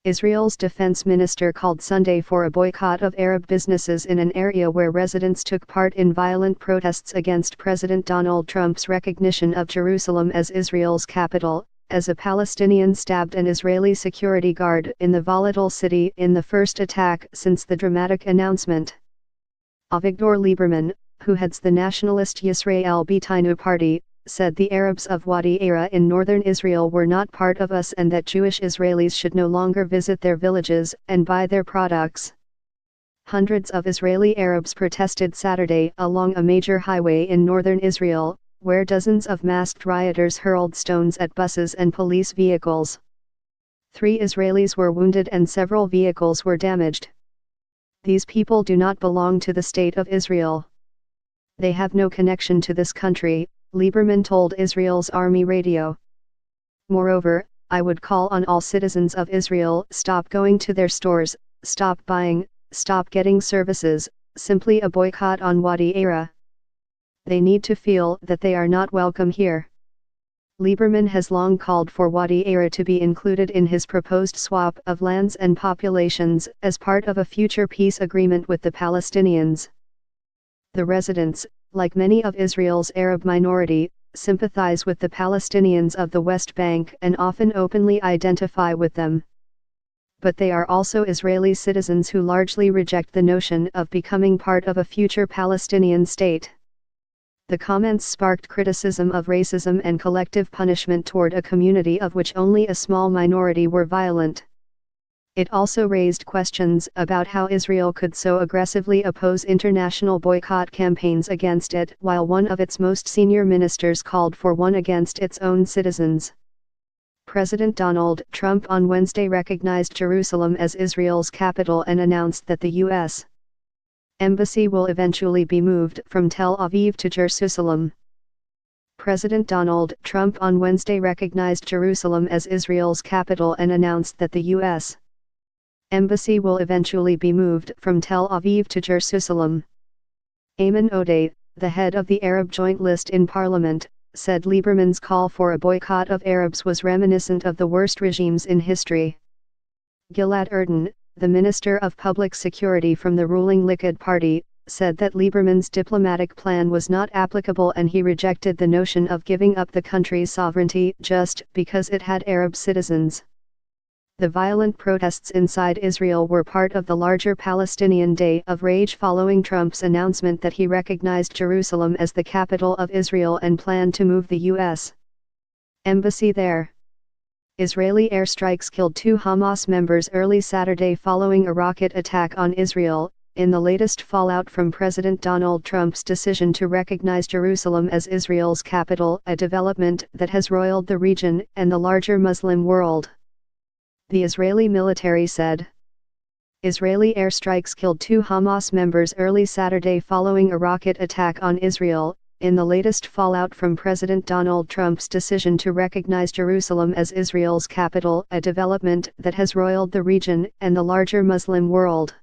Israel's defense minister called Sunday for a boycott of Arab businesses in an area where residents took part in violent protests against President Donald Trump's recognition of Jerusalem as Israel's capital, as a Palestinian stabbed an Israeli security guard in the volatile city in the first attack since the dramatic announcement. Avigdor Lieberman, who heads the nationalist Yisrael Beiteinu party, said the Arabs of Wadi Era in northern Israel were not part of us and that Jewish Israelis should no longer visit their villages and buy their products. Hundreds of Israeli Arabs protested Saturday along a major highway in northern Israel, where dozens of masked rioters hurled stones at buses and police vehicles. 3 Israelis were wounded and several vehicles were damaged. These people do not belong to the state of Israel. They have no connection to this country, Lieberman told Israel's Army radio. Moreover, I would call on all citizens of Israel: stop going to their stores, stop buying, stop getting services, simply a boycott on Wadi Era. They need to feel that they are not welcome here. Lieberman has long called for Wadi Era to be included in his proposed swap of lands and populations as part of a future peace agreement with the Palestinians. The residents, like many of Israel's Arab minority, sympathize with the Palestinians of the West Bank and often openly identify with them. But they are also Israeli citizens who largely reject the notion of becoming part of a future Palestinian state. The comments sparked criticism of racism and collective punishment toward a community of which only a small minority were violent. It also raised questions about how Israel could so aggressively oppose international boycott campaigns against it while one of its most senior ministers called for one against its own citizens. President Donald Trump on Wednesday recognized Jerusalem as Israel's capital and announced that the U.S. embassy will eventually be moved from Tel Aviv to Jerusalem. President Donald Trump on Wednesday recognized Jerusalem as Israel's capital and announced that the U.S. embassy will eventually be moved from Tel Aviv to Jerusalem. Ayman Odeh, the head of the Arab Joint List in Parliament, said Lieberman's call for a boycott of Arabs was reminiscent of the worst regimes in history. Gilad Erdan, the Minister of Public Security from the ruling Likud party, said that Lieberman's diplomatic plan was not applicable and he rejected the notion of giving up the country's sovereignty just because it had Arab citizens. The violent protests inside Israel were part of the larger Palestinian Day of Rage following Trump's announcement that he recognized Jerusalem as the capital of Israel and planned to move the U.S. embassy there. Israeli airstrikes killed 2 Hamas members early Saturday following a rocket attack on Israel, in the latest fallout from President Donald Trump's decision to recognize Jerusalem as Israel's capital, a development that has roiled the region and the larger Muslim world. The Israeli military said. Israeli airstrikes killed 2 Hamas members early Saturday following a rocket attack on Israel, in the latest fallout from President Donald Trump's decision to recognize Jerusalem as Israel's capital, a development that has roiled the region and the larger Muslim world.